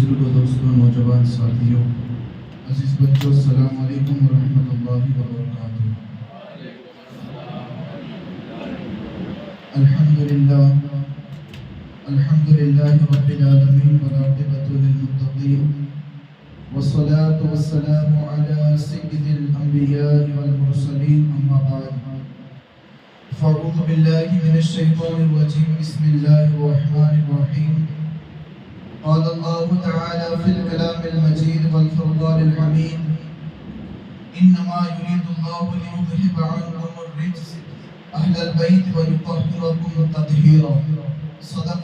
بزرگ دوستوں، نوجوان ساتھیوں، عزیز بچوں، السلام علیکم ورحمۃ اللہ وبرکاتہ۔ الحمدللہ رب العالمین والعاقبۃ للمتقین، والصلاة والسلام علی سید الانبیاء والمرسلین، اما بعد فاعوذ باللہ من الشیطان الرجیم، بسم اللہ الرحمن الرحیم۔ قال الله تعالى في الكلام المجيد والفرقان الحميد: إنما يريد الله ليذهب عنكم الرجس أهل البيت ويطهركم تطهيرا۔ صدق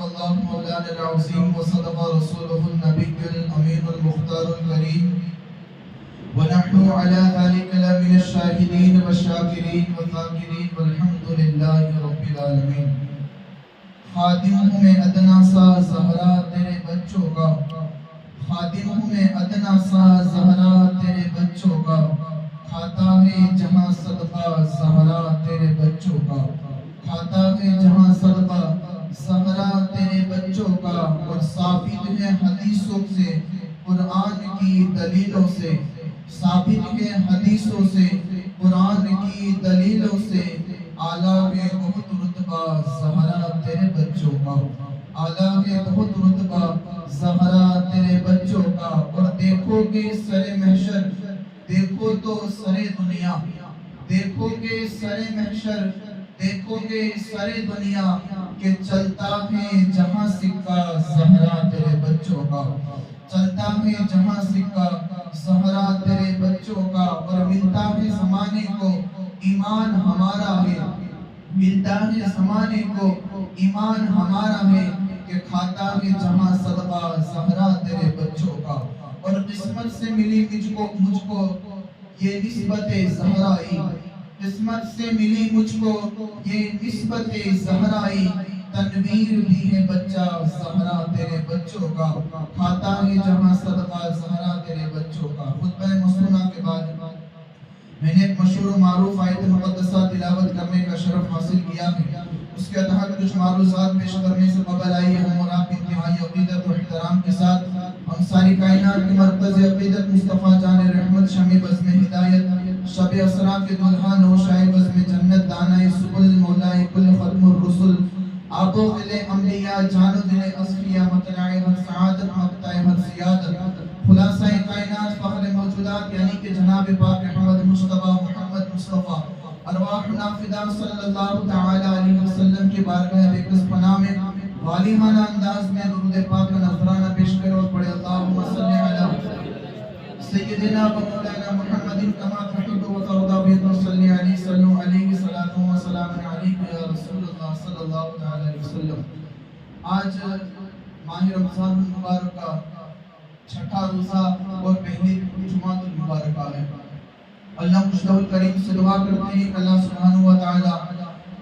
الله مولانا العظيم، وصدق رسوله النبي الأمين المختار الكريم، ونحن على ذلك لمن الشاهدين والشاكرين والذاكرين، والحمد لله رب العالمين۔ خادموں میں ادنا سا زہرا تیرے بچوں کا، خادموں میں ادنا سا زہرا تیرے بچوں کا، کھاتا ہے جہاں صدقہ زہرا تیرے بچوں کا، کھاتا ہے جہاں صدقہ زہرا تیرے بچوں کا، اور ثابت ہے حدیثوں سے، قرآن کی دلیلوں سے، ثابت ہے حدیثوں سے، قرآن کی دلیلوں سے، اعلیٰ ہے بہت رتبہ زہرا تیرے بچوں کا، اعلیٰ ہے بہت رتبہ زہرا تیرے بچوں کا۔ اور دیکھو گے سر محشر، دیکھو تو سر دنیا، دیکھو گے سر محشر، دیکھو گے سر دنیا، کہ چلتا ہے جہاں سکہ زہرا تیرے بچوں کا، چلتا ہے جہاں سکہ زہرا تیرے بچوں کا۔ اور ملتا ہے زمانے کو ایمان ہمارا ہے، ملتا ہے زمانے کو ایمان ہمارا ہے، کہ کھاتا ہے جہاں صدقہ زہرا تیرے بچوں کا۔ اور قسمت سے ملی مجھ کو یہ نسبت زہرائی، قسمت سے ملی مجھ کو یہ نسبت زہرائی، تنویر بھی ہے بچہ زہرا تیرے بچوں کا، کھاتا ہے جہاں صدقہ زہرا تیرے بچوں کا۔ خطبہ مسنونہ کے بعد میں نے ایک مشہور و معروف آیت مقدسہ تلاوت کرنے کا شرف حاصل کیا ہے۔ اس کے تحت کچھ معروضات پیش کرنے سے قبل آئیے ہم اور آپ انتہائی عقیدت و احترام کے ساتھ ہم ساری کائنات کے مرکز عقیدت مصطفیٰ جان رحمت، شمع بزم ہدایت، شب اسرا کے دلہا نوشائے بزم جنت، دانائے سبل مولائے کل ختم الرسل، آب و دل انبیاء، جان و دل اصفیاء، مطلع ہر سعادت، مقطع ہر سیادت، خلاصہ کائنات، فخر موجودات، یعنی کہ جناب پاک احمد مصطفیٰ محمد مصطفیٰ، ارواح نافدہ صلی اللہ تعالی علیہ وسلم کی بارگاہ بے کس پناہ میں والہانہ انداز میں درود پاک کا نذرانہ پیش کرو اور پڑھے اللہم صلی علی سیدنا و مولانا محمد کما تحب و ترضى، صلی علیہ صلو علیہ صلاۃ و سلام علیک یا رسول اللہ صلی اللہ تعالی علیہ وسلم۔ آج ماہ رمضان المبارک کا چھٹا روزہ اور پہلی جمعہ المبارکہ ہے۔ اللہ مجدہ الکریم سے دعا کرتے ہیں کہ اللہ سبحانہ و تعالی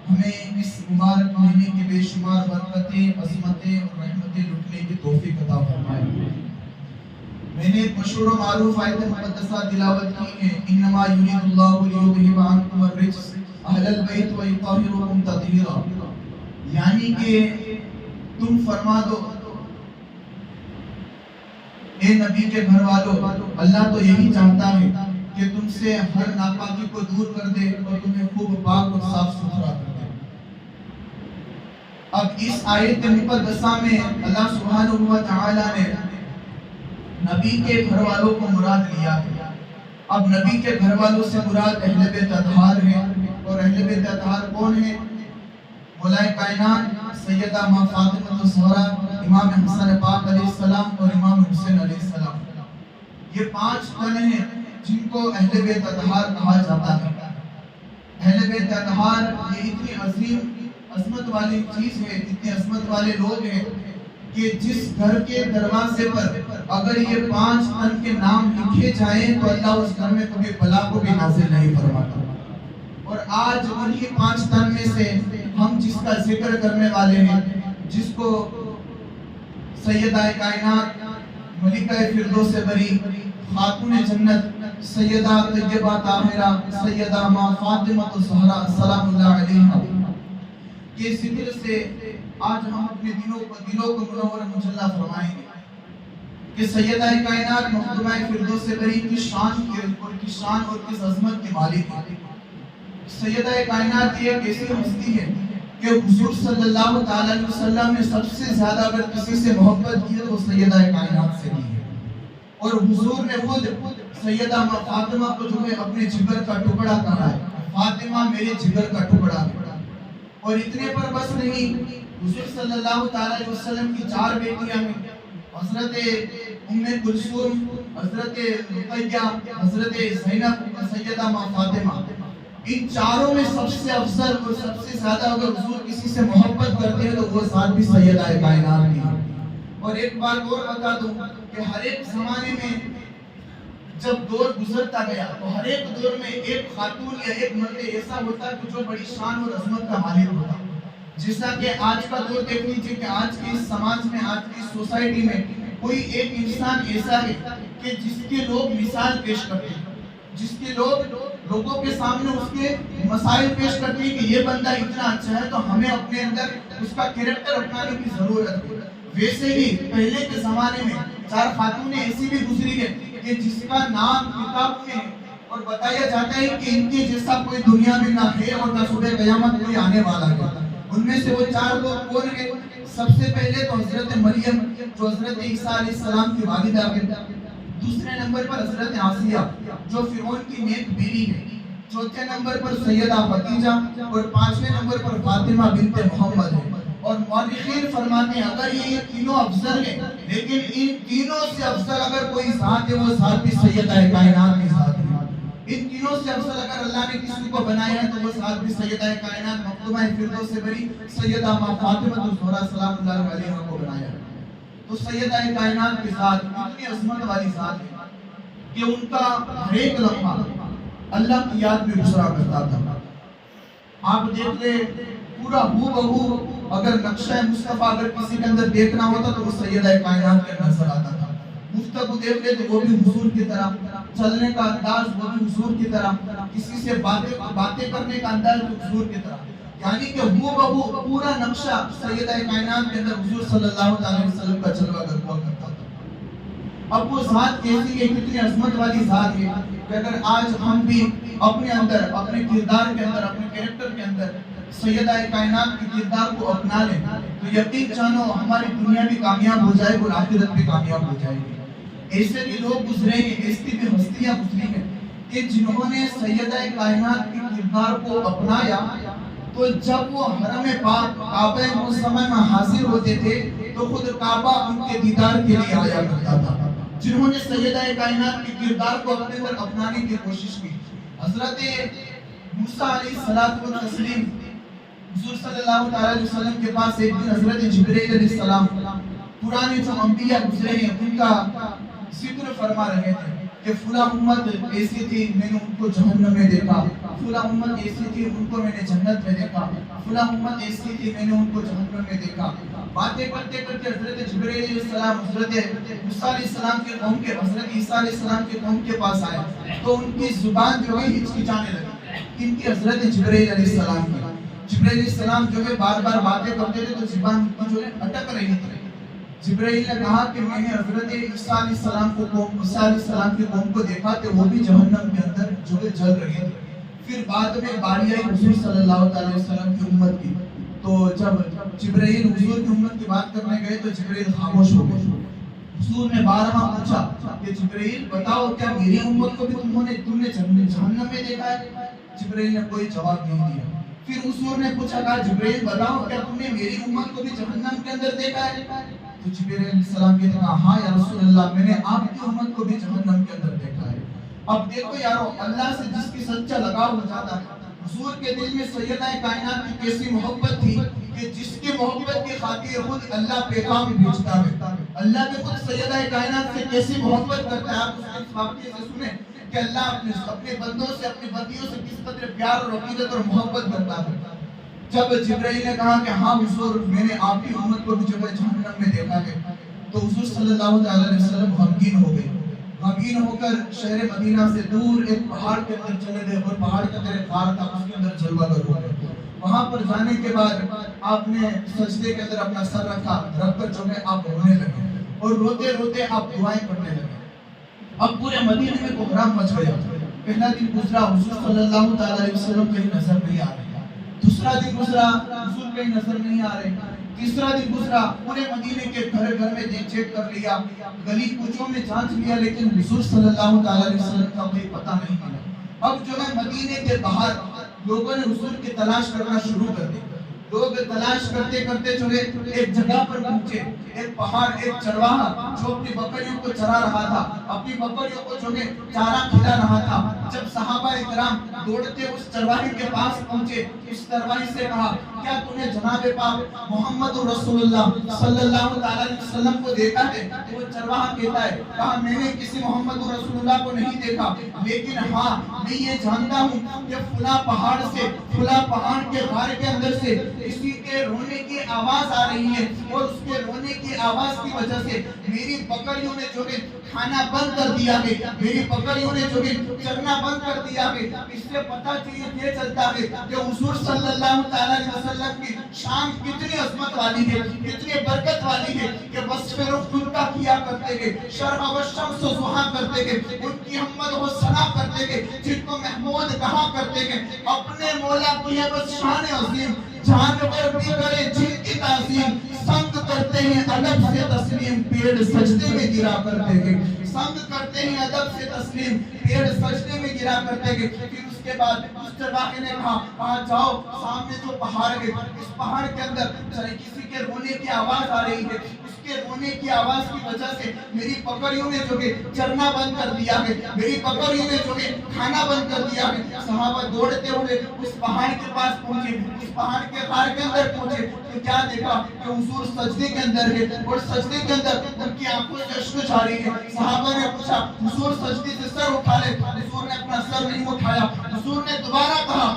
ہمیں اس مبارک مہینے کی بے شمار برکتیں، عظمتیں اور رحمتیں لٹنے کی توفیق عطا فرمائے۔ میں نے ایک مشہور و معروف آیت مقدسہ تلاوت کی ہے: انما یرید اللہ لیذہب عنکم الرجس اہل البیت ویطہرکم تطہیرا، یعنی کہ تم فرما دو اے نبی کے گھر والوں، اللہ تو یہی چاہتا ہے کہ تم سے ہر ناپاکی کو دور کر دے اور تمہیں خوب پاک اور صاف ستھرا کر دے۔ اب اس آیت مقدسہ میں اللہ سبحانہ و تعالی نے نبی کے گھر والوں کو مراد لیا ہے۔ اب نبی کے گھر والوں سے مراد اہل بیت اطہار ہے، اور اہل بیت اطہار کون ہیں؟ مولا کائنات سیدہ ماں فاطمہ الزہرا، امام حسن پاک علیہ السلام اور امام حسین علیہ السلام، یہ 5 تن ہیں جن کو اہل بیت اطہار کہا جاتا ہے۔ اہل بیت اطہار یہ اتنی عظیم عظمت والی چیز ہے، اتنی عظمت والے لوگ ہیں کہ جس گھر کے دروازے پر اگر یہ 5 تن کے نام لکھے جائیں تو اللہ اس گھر میں کبھی بلا کو بھی نازل نہیں فرماتا۔ اور آج انہی 5 تن میں سے ہم جس کا ذکر کرنے والے ہیں، جس کو سیدہ کائنات، ملکہ فردوس بری، خاتون جنت، سیدہ طیبہ طاہرہ، سیدہ ماں فاطمہ الزہرا سلام اللہ علیہا کے ذکر سے آج ہم اپنے دلوں کو منور مجلہ فرمائیں گے۔ کہ سیدہ کائنات مخدومہ فردوس بری کی شان اور کس عظمت کی مالک ہے۔ سیدہ کائنات یہ ایک ایسی ہستی ہے کہ حضور صلی اللہ تعالی علیہ وسلم نے سب سے زیادہ اگر کسی سے محبت کی ہے تو سیدہ کائنات سے کی ہے، اور حضور نے خود سیدہ فاطمہ کو جو ہے اپنے جگر کا ٹکڑا کہا ہے، فاطمہ میرے جگر کا ٹکڑا ہے۔ اور اتنے پر بس نہیں، حضور صلی اللہ تعالی علیہ وسلم کی 4 بیٹیاں ہیں، حضرت ام کلثوم، حضرت رقیہ، حضرت زینب، سیدہ فاطمہ۔ ان چاروں میں سب سے افضل اور سب سے زیادہ اگر حضور کسی سے محبت کرتے ہیں تو وہ ذات بھی سیدہ کائنات کی ہے۔ اور ایک بات اور بتا دوں کہ ہر ایک زمانے میں جب دور گزرتا گیا تو ہر ایک دور میں ایک خاتون یا ایک مرد ایسا ہوتا کہ جو بڑی شان اور عظمت کا مالک ہوتا۔ جیسا کہ آج کا دور دیکھ لیجیے کہ آج کی سماج میں، آج کی سوسائٹی میں کوئی ایک انسان ایسا ہے کہ جس کے لوگ مثال پیش کرتے ہیں، جس کے لوگوں کے سامنے اس کے مسائل پیش کرتے ہیں کہ یہ بندہ اتنا اچھا ہے تو ہمیں اپنے اندر اس کا کریکٹر اپنانے کی ضرورت ہے۔ ویسے ہی پہلے کے زمانے میں 4 خاتونیں ایسی بھی گزری ہے کہ جس کا نام کتاب میں اور بتایا جاتا ہے کہ ان کے جیسا کوئی دنیا میں نہ ہے اور نہ صبح قیامت کوئی آنے والا ہے۔ ان میں سے وہ 4 لوگ کون ہیں؟ سب سے پہلے تو حضرت مریم جو حضرت عیسیٰ علیہ السلام کی والدہ ہے، دوسرے نمبر پر حضرت آسیہ جو فرعون کی نیک بیوی ہے، چوتھے نمبر پر سیدہ خدیجہ اور 5ویں نمبر پر فاطمہ بنت محمد ہے۔ اور مورخین فرماتے ہیں اگر یہ تینوں افضل ہیں لیکن ان تینوں سے افضل اگر کوئی ذات ہے وہ ذات بھی سیدہ کائنات کی ذات ہے۔ ان تینوں سے افضل اگر اللہ نے کسی کو بنایا ہے تو وہ ذات بھی سیدہ کائنات مخدومہ فردوس بری سیدہ فاطمہ الزہرا سلام اللہ علیہا کو بنایا ہے۔ تو سیدہ کائنات کی ذات اتنی عظمت والی ذات ہے کہ ان کا ہر ایک لمحہ اللہ کی یاد میں گزرا کرتا تھا۔ آپ دیکھ لیں پورا ہو بہو اگر نقشہ مصطفیٰ اگر کسی کے اندر دیکھنا ہوتا تو وہ سیدہ کائنات کے نظر آتا تھا۔ گفتگو دیکھ لے تو وہ بھی حضور کی طرح، چلنے کا انداز وہ بھی حضور کی طرح، کسی سے باتیں کرنے کا انداز بھی حضور کی طرح، یعنی کہ ہو بہو پورا نقشہ سیدہ کائنات کے اندر حضور صلی اللہ علیہ وسلم کا جلوہ ہوا کرتا تھا۔ اب وہ ذات کیسی ہے، کتنی عظمت والی ذات ہے کہ اگر آج ہم بھی اپنے اندر، اپنے کردار کے اندر، اپنے کریکٹر کے اندر سیدہ کائنات کے کردار کو اپنا لیں تو یقین جانو ہماری دنیا بھی کامیاب ہو جائے گی اور آخرت بھی کامیاب ہو جائے گی۔ ایسے بھی لوگ گزرے ہیں، ایسی بھی ہستیاں گزری ہیں کہ جنہوں نے سیدہ کائنات کے کردار کو اپنایا تو جب وہ حرم پاک کعبہ معظمہ میں حاضر ہوتے تھے تو خود کعبہ ان کے دیدار کے لیے آیا کرتا تھا۔ جنہوں نے سیدہ کائنات کے کردار کو اپنے پر اپنانے کی کوشش کی، حضرت موسیٰ علیہ السلام حضور صلی اللہ علیہ وسلم کے پاس ایک دن حضرت جبرائیل علیہ السلام پرانے جو انبیاء گزرے ہیں ان کا ذکر فرما رہے تھے کہ فلاں امت ایسی تھی میں نے ان کو جہنم میں دیکھا، فلاں امت ایسی تھی ان کو میں نے جنت میں دیکھا، فلاں امت ایسی تھی میں نے ان کو جہنم میں دیکھا۔ باتیں کرتے کرتے حضرت جبرائیل علیہ السلام حضرت موسیٰ علیہ السلام کے قوم کے، حضرت عیسیٰ علیہ السلام کے قوم کے پاس آئے تو ان کی زبان جو ہے ہچکچانے لگی، ان کی حضرت جبرائیل علیہ السلام کی۔ جبرائیل علیہ السلام جو ہے بار بار باتیں کرتے تھے تو زبان جو ہے اٹک رہی تھی۔ جبرائیل نے کہا کہ میں نے حضرت عیسیٰ علیہ السلام کے قوم کو دیکھا کہ وہ بھی جہنم کے اندر جو ہے جل رہی تھی۔ پھر بعد میں باری آئی حضور صلی اللہ علیہ وسلم کی امت کی، تو جب جبرائیل حضور کی امت کی بات کرنے گئے تو جبرائیل خاموش ہو گئے۔ حضور نے بارہا پوچھا کہ جبرائیل بتاؤ کیا میری امت کو بھی تم نے جہنم میں دیکھا ہے؟ جبرائیل نے کوئی جواب نہیں دیا۔ پھر حضور نے پوچھا کہا جبرائیل بتاؤ کیا تم نے میری امت کو بھی جہنم کے اندر دیکھا ہے؟ تو جبرائیل علیہ السلام نے کہا ہاں یا رسول اللہ میں نے آپ کی امت کو بھی جہنم کے اندر دیکھا ہے۔ اب دیکھو یارو اللہ سے جس کی سچا لگاؤ ہو جاتا ہے، حضور کے دل میں سیدہ کائنات کی کیسی محبت تھی کہ جس کی محبت کی خاطر خود اللہ پیغام بھیجتا ہے۔ اللہ بھی خود سیدہ کائنات سے کیسی محبت کرتا ہے، آپ اس واقعے سے سنیں کہ اللہ اپنے بندوں سے، اپنی بندیوں سے کس قدر پیار اور عقیدت اور محبت کرتا ہے۔ جب جبرائیل نے کہا کہ ہاں حضور میں نے آپ کی امت کو بھی جو ہے جہنم میں دیکھا ہے تو حضور صلی اللہ علیہ وسلم غمگین ہو گئے۔ غمگین ہو کر شہر مدینہ سے دور ایک پہاڑ کے اندر چلے گئے اور پہاڑ کے اندر ایک غار تھا، اس کے اندر جلوہ گر ہو گئے۔ وہاں پر جانے کے بعد آپ نے سجدے کے اندر اپنا سر رکھا، رکھ کر جو ہے آپ رونے لگے اور روتے روتے آپ دعائیں کرنے لگے۔ اب پورے مدینے میں کوہرام مچ گیا۔ پہلا دن گزرا، حضور صلی اللہ تعالی علیہ وسلم کہیں نظر نہیں آ رہے۔ دوسرا دن گزرا، حضور کہیں نظر نہیں آ رہے۔ تیسرا دن گزرا، پورے مدینے کے گھر گھر میں چیک کر لیا، گلی کوچوں میں جانچ لیا، لیکن حضور صلی اللہ تعالی علیہ وسلم کا کوئی پتہ نہیں ملا۔ اب جو ہے مدینے کے باہر لوگوں نے حضور کی تلاش کرنا شروع کر دی۔ لوگ تلاش کرتے کرتے جو ہے ایک جگہ پر پہنچے، ایک پہاڑ، ایک چرواہا جو اپنی بکریوں کو چرا رہا تھا، اپنی بکریوں کو جو ہے چارہ کھلا رہا تھا۔ جب صحابہ کرام دوڑتے اس چرواہے کے پاس پہنچے، اس چرواہے سے کہا کیا تم نے جناب پاک محمد رسول اللہ صلی اللہ علیہ وسلم کو دیکھا ہے؟ وہ چرواہا کہتا ہے کہا میں نے کسی محمد رسول اللہ کو نہیں دیکھا، لیکن ہاں میں یہ جانتا ہوں کہ فلاں پہاڑ سے، فلاں پہاڑ کے غار کے اندر سے کسی کے رونے کی آواز آ رہی ہے، اور اس کے رونے کی آواز کی وجہ سے میری بکریوں نے جو ہے کھانا بند کر دیا ہے، میری بکریوں نے جو ہے چرنا بند کر دیا ہے۔ اس سے پتہ یہ چلتا ہے کہ حضور صلی اللہ علیہ وسلم کی شان کتنی عظمت والی ہے، کتنی برکت والی ہے کہ وصف رخ ان کا کیا کرتے گئے، شرح و شمس و ضحا کرتے گئے، ان کی حمد و ثنا کرتے گئے، جن کو محمود کہا کرتے گئے۔ اپنے مولا کی ہے بس شان عظیم، جانور بھی کرے جن کی تعظیم، سنگ کرتے ہیں ادب سے تسلیم، پیڑ سجدے میں گرا کرتے گئے، سنگ کرتے ہیں ادب سے تسلیم، پیڑ سجدے میں گرا کرتے گئے۔ پھر اس کے بعد اس چرواہے نے کہا جاؤ سامنے جو پہاڑ ہے، اس پہاڑ کے اندر کسی کے رونے کی آواز آ رہی ہے، اس کے رونے کی آواز کی وجہ سے میری بکریوں نے جو کہ چرنا بند کر دیا ہے، میری بکریوں نے جو کہ کھانا بند کر دیا ہے۔ صحابہ دوڑتے ہوئے اس پہاڑ کے پاس پہنچے، اس پہاڑ کے غار کے اندر پہنچے تو کیا دیکھا کہ حضور سجدے کے اندر ہے، اور سجدے کے اندر ان کی آنکھوں سے اشک جاری ہے۔ صحابہ نے پوچھا حضور سجدے سے سر اٹھا لے، حضور نے اپنا سر نہیں اٹھایا۔ حضور نے دوبارہ کہا،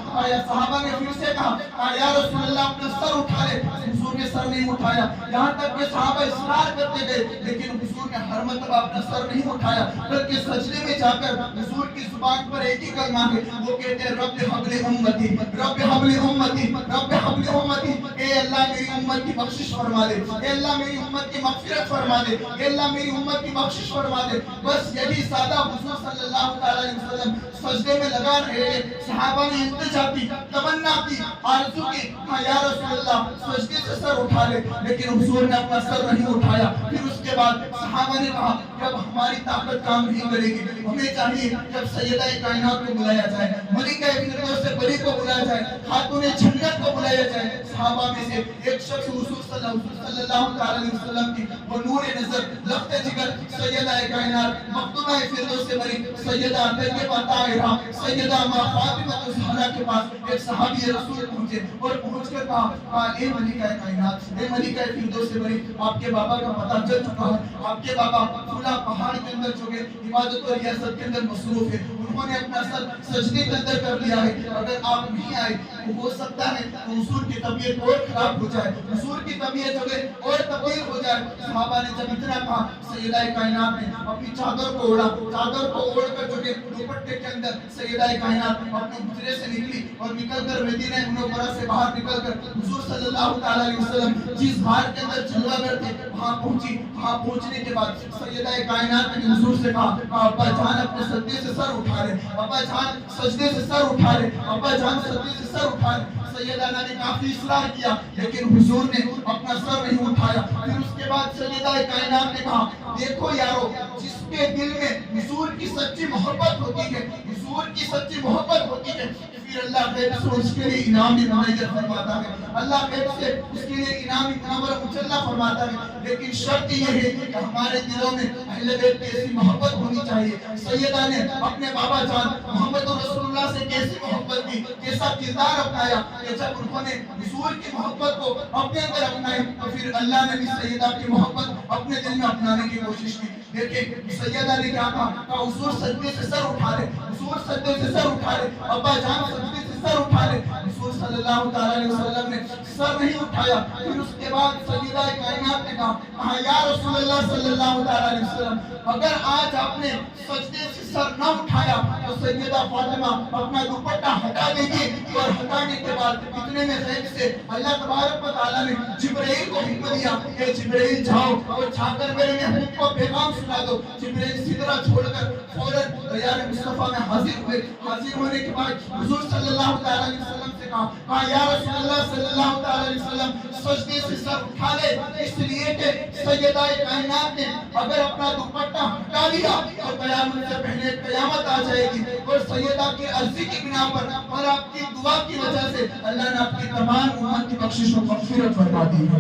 صحابہ نے پھر سے کہا یا رسول اللہ اپنا سر اٹھا لے، حضور نے سر نہیں اٹھایا۔ یہاں تک کہ صحابہ اصرار کرتے گئے، لیکن حضور نے ہر مرتبہ اپنا سر نہیں اٹھایا، بلکہ سجدے میں جا کر حضور کی زبان پر ایک ہی کلمہ ہے، وہ کہتے ہیں رب حبل امتی، رب حبل امتی، رب حبل امتی، اے اللہ میری امت کی بخشش فرما دے، اے اللہ میری امت کی مغفرت فرما دے، اے اللہ میری امت کی بخشش فرما دے۔ بس یہی سادہ حضور صلی اللہ علیہ وسلم سجدے میں لگا رہے ہیں۔ صحابہ نے التجا کی، تمنا کی، آرزو کی، یا رسول اللہ سجدے سے سر اٹھا لے، لیکن حضور نے اپنا سر نہیں اٹھایا۔ پھر اس کے بعد صحابہ نے کہا جب ہماری طاقت کام نہیں کرے گی، ہمیں چاہیے جب سیدہ کائنات کو بلایا جائے، ملکہ فردوس سے بری کو بلایا جائے، خاتون جنت کو بلایا جائے۔ صحابہ میں سے ایک شخص حضور صلی اللہ علیہ وسلم کی وہ نور نظر، لخت جگر، سیدہ کائنات، مخدومہ فردوس سے بری، سیدہ طیبہ طاہرہ، سیدہ ماں فاطمہ الزہرا کے پاس ایک صحابی رسول پہنچے، اور پہنچ کر کہا اے ملکہ کائنات، اے ملکہ فردوس سے بری، آپ کے بابا کا پتہ چل چکا ہے، آپ کے بابا فلاں پہاڑ کے اندر جو کہ عبادت اور ریاست کے اندر مصروف ہے، انہوں نے اپنا سر سجدے کے اندر کر لیا ہے، اگر آپ نہیں آئے تو ہو سکتا ہے حضور کی طبیعت اور خراب ہو جائے، حضور کی طبیعت جو ہے اور تبدیل ہو جائے۔ صحابہ نے جب اتنا کہا سیدہ کائنات نے اپنی چادر کو اوڑھا، چادر کو اوڑھ کر جو کہ دوپٹے کے اندر سیدہ کائنات اپنے حجرے سے نکلی، اور نکل کر مدینہ منورہ سے باہر نکل کر حضور صلی اللہ علیہ وسلم جس غار کے اندر جلوہ گر تھے وہاں پہنچی۔ وہاں پہنچنے کے بعد سیدہ کائنات نے حضور سے کہا ابا جان اپنے سجدے سے سر اٹھا لے، ابا جان سجدے سے سر اٹھا لے، ابا جان سجدے سے سر اٹھا لے۔ سیدہ نے کافی اصرار کیا، لیکن حضور نے اپنا سر نہیں اٹھایا۔ پھر اس کے بعد سیدہ کائنات نے کہا دیکھو یارو، جس کے دل میں حضور کی سچی محبت ہوتی ہے، حضور کی سچی محبت ہوتی ہے، پھر اللہ غیب سے اس کے لیے انعام بھی منعیت فرماتا ہے، اللہ غیب سے اس کے لیے انعام منور مجلہ فرماتا ہے، لیکن شرط یہ ہے کہ ہمارے دلوں میں اہل بیت کی ایسی محبت ہونی چاہیے۔ سیدہ نے اپنے بابا جان محمد رسول اللہ سے کیسی محبت کی، کیسا کردار اپنایا کہ جب انہوں نے حضور کی محبت کو اپنے اندر اپنائی تو پھر اللہ نے بھی سیدہ کی محبت اپنے دل میں اپنانے کی کوشش کی۔ دیکھیں سیدہ نے کیا کہا، حضور سجدے سے سر اٹھا لے، حضور سجدے سے سر اٹھا لے، ابا جان سجدے سے سر اٹھا لے۔ حضور صلی اللہ تعالی علیہ وسلم نے سر نہیں اٹھایا. پھر اس کے بعد سیدہ کائنات نے کہا یا رسول اللہ صلی اللہ تعالی علیہ وسلم اگر آج آپ نے سجدے سے سر نہ اٹھایا تو سیدہ فاطمہ اپنا دوپٹہ ہٹا دیں گی, اور ہٹانے کے بعد اتنے میں غیب سے اللہ تبارک و تعالیٰ نے جبرائیل کو حکم دیا کہ جبرائیل جاؤ اور جا کر میرے محبوب کو پیغام سنا دو. جبرائیل سدرہ چھوڑ کر فوراً یار مصطفیٰ میں حاضر ہوئے. حاضر ہونے کے بعد حضور صلی اللہ تعالیٰ علیہ وسلم سے کہا یا رسول اللہ صلی اللہ تعالیٰ علیہ وسلم سجدے سے سر اٹھا لے, اس لیے کہ سیدہ کائنات نے اگر اپنا دوپٹہ ہٹا لیا تو قیامت سے پہلے قیامت آ جائے گی, اور سیدہ کی عرضی کی بنا پر اور آپ کی دعا کی وجہ سے اللہ نے آپ کی تمام امت کی بخشش و مغفرت فرما دی ہے.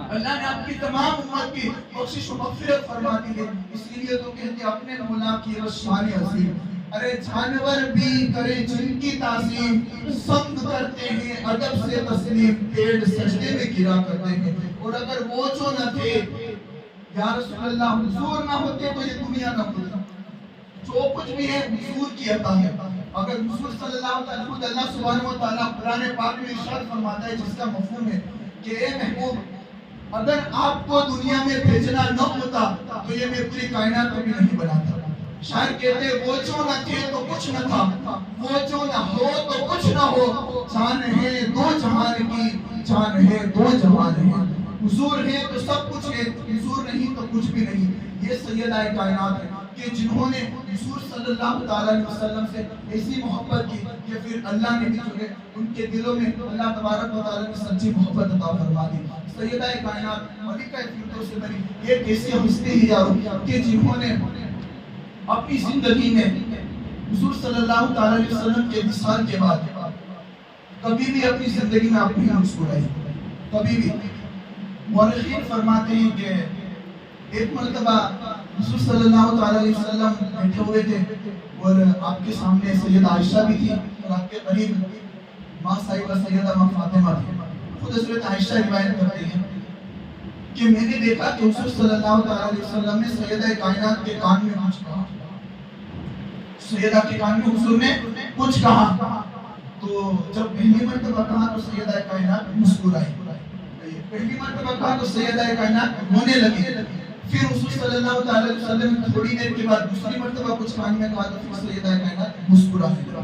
اللہ نے آپ کی تمام امت کی بخشش و مغفرت فرما دی ہے. اس لیے تو کہتے ہیں اپنے مولا کی شان عظیم. ارے جانور بھی کرے جن کی تعظیم, سمت کرتے ہیں ادب سے تسلیم, پیڑ سجدے میں گرا کرتے ہیں. اور اگر وہ جو نہ تھے یا رسول اللہ حضور نہ ہوتے تو یہ دنیا نہ ہوتی. جو کچھ بھی ہے حضور کی عطا ہے. اگر حضور صلی اللہ علیہ وسلم اللہ سبحانہ و تعالیٰ قرآن پاک میں ارشاد فرماتا ہے جس کا مفہوم ہے کہ اے محبوب اگر آپ کو دنیا میں بھیجنا نہ ہوتا تو یہ میں پوری کائنات کو بھی نہیں بناتا. شاعر کہتے وہ جو نہ تھے تو کچھ نہ تھا, وہ جو نہ ہو تو کچھ نہ ہو, جان ہے دو جہان کی, جان ہے دو جہان ہے. حضور ہے تو سب کچھ ہے, حضور نہیں تو کچھ بھی نہیں. یہ سیدہ کائنات ہے کہ جنہوں نے حضور صلی اللہ تعالیٰ علیہ وسلم سے ایسی محبت کی کہ پھر اللہ نے بھی جو ہے ان کے دلوں میں اللہ تبارک و تعالیٰ نے سچی محبت عطا فرما دی. سیدہ کائنات ملکہ فردوس سے بنی ایک ایسی ہستی ہی یارو کہ جنہوں نے اپنی زندگی میں حضور صلی اللہ تعالیٰ علیہ وسلم کے وصال کے بعد کبھی بھی اپنی زندگی میں آپ نہیں مسکرائی, کبھی بھی. مورخین فرماتے ہیں کہ ایک مرتبہ حضور صلی اللہ تعالیٰ علیہ وسلم بیٹھے ہوئے تھے اور آپ کے سامنے سیدہ عائشہ بھی تھی اور آپ کے قریب ماں صاحبہ سیدہ ماں فاطمہ تھی. خود حضرت عائشہ روایت کرتی ہیں کہ میں نے دیکھا کہ حضور صلی اللہ تعالیٰ علیہ وسلم نے سیدہ کائنات کے کان میں کچھ کہا. سیدہ کے کان میں حضور نے کچھ کہا تو جب پہلی مرتبہ کہا تو سیدہ کائنات مسکرائی, پہلی مرتبہ کہا تو سیدہ کائنات رونے لگی. پھر حضور صلی اللہ تعالیٰ علیہ وسلم نے تھوڑی دیر کے بعد دوسری مرتبہ کچھ کان میں کہا تو پھر سیدہ کائنات مسکرائی.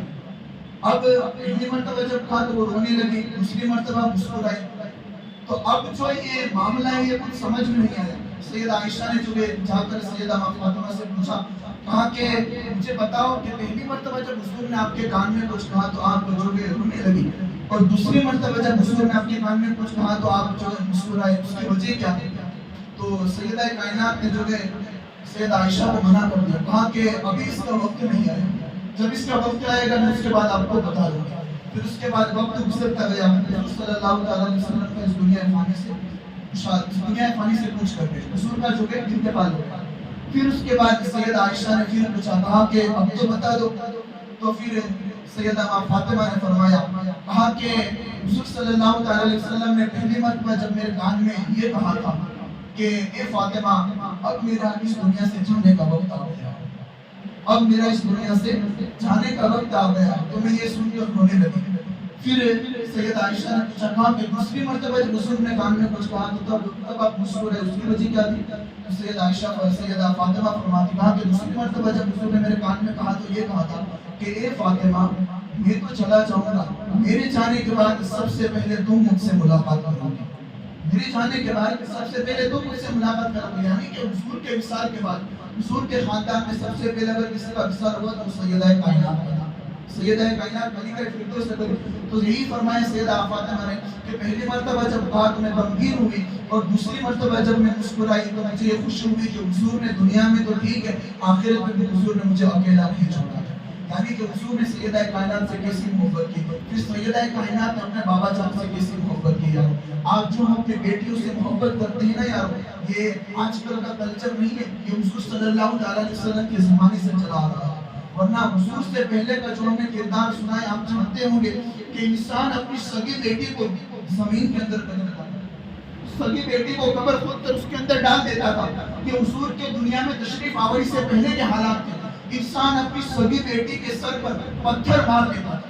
اب پہلی مرتبہ جب کہا تو وہ رونے لگی, دوسری مرتبہ مسکرائی. تو اب جو یہ معاملہ ہے یہ کچھ سمجھ میں نہیں آیا. سیدہ عائشہ نے جو ہے جا کر سیدہ ماں فاطمہ سے پوچھا, کہا کہ مجھے بتاؤ کہ پہلی مرتبہ جب حضور نے آپ کے کان میں کچھ کہا تو آپ جو ہے رونے لگی, اور دوسری مرتبہ جب حضور نے آپ کے کان میں کچھ کہا تو آپ جو ہے مسکرائے, اس کی وجہ کیا ہے؟ تو سیدہ کائنات نے جو ہے سیدہ عائشہ کو منع کر دیا, کہا کہ ابھی اس کا وقت نہیں آیا, جب اس کا وقت آئے گا میں اس کے بعد آپ کو بتا دوں گا. پھر اس کے بعد وقت گزرتا گیا, حضور صلی اللہ تعالیٰ علیہ وسلم کا اس دنیا فانی سے کچھ کر گئے, حضور کا جو ہے انتقال ہو گیا. پھر اس کے بعد سیدہ عائشہ نے پھر پوچھا, کہا کہ اب تو بتا دو. تو پھر سیدہ ماں فاطمہ نے فرمایا, کہا کہ حضور صلی اللہ تعالیٰ علیہ وسلم نے پہلی مرتبہ جب میرے کان میں یہ کہا تھا کہ اے فاطمہ اب میرا اس دنیا سے جانے کا وقت آ گیا, اب میرا اس دنیا سے جانے کا وقت آ گیا, تو میں یہ سن کر رونے لگی. پھر سیدہ عائشہ نے پوچھا, کہا کہ دوسری مرتبہ جب حضور نے کان میں کچھ کہا تو تب آپ مسکرائے, اس کی وجہ کیا تھی؟ سیدہ عائشہ سیدہ فاطمہ فرماتی, کہا کہ دوسری مرتبہ جب حضور نے میرے کان میں کہا تو یہ کہا تھا کہ اے فاطمہ میں تو چلا جاؤں گا, میرے جانے کے بعد سب سے پہلے تم مجھ سے ملاقات کرو گی, میرے جانے کے بعد سب سے پہلے تم مجھ سے ملاقات کرو گی. یعنی کہ حضور کے وصال کے بعد حضور کے خاندان میں سب سے پہلے اگر کسی کا وصال ہوا تو سیدہ کائنات کا, سیدہ کائنات ملکہ فردوس سے بنی. تو یہی فرمایا سیدہ فاطمہ نے کہ پہلی مرتبہ جب بات میں غمگین ہوئی اور دوسری مرتبہ جب میں مسکرائی تو مجھے یہ خوشی ہوئی کہ حضور نے دنیا میں تو ٹھیک ہے, آخرت میں بھی حضور نے مجھے اکیلا نہیں چھوڑا. یعنی کہ حضور نے سیدہ کائنات سے کیسی محبت کی, پھر سیدہ کائنات نے اپنے بابا جان سے کیسی محبت کی. یار آپ جو اپنی بیٹیوں سے محبت کرتے ہیں نا یار, یہ آج کل کا کلچر نہیں ہے, یہ حضور صلی اللہ تعالیٰ علیہ وسلم کے زمانے سے چلا آ رہا ہے. ورنہ حضور سے پہلے کا جو ہم نے کردار سنا ہے آپ جانتے ہوں گے کہ انسان اپنی سگی بیٹی کو زمین کے اندر قبر دیتا تھا, سگی بیٹی کو قبر خود کر اس کے اندر ڈال دیتا تھا. کہ حضور کے دنیا میں تشریف آوری سے پہلے کے حالات تھے, انسان اپنی سگی بیٹی کے سر پر پتھر مار دیتا تھا.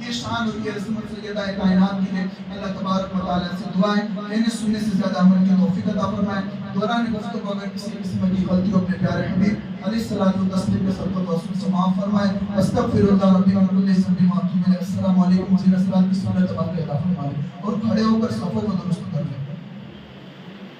یہ شان اور یہ عظمت سیدہ کائنات کی ہے. اللہ تبارک و تعالیٰ سے دعا ہے انہیں سننے سے زیادہ عمل کی توفیق عطا فرمائے. دوران گفتگو اگر کسی قسم کی غلطی ہو اپنے پیارے حبیب علیہ الصلوۃ والتسلیم کے صدقۃ و رسول سے معاف فرمائے. استغفر اللہ ربی من کل ذنب و اتوب الیہ. السلام علیکم. الصلاۃ کی سنت عطا فرمائے اور کھڑے ہو کر صفوں کو درست کر لیں.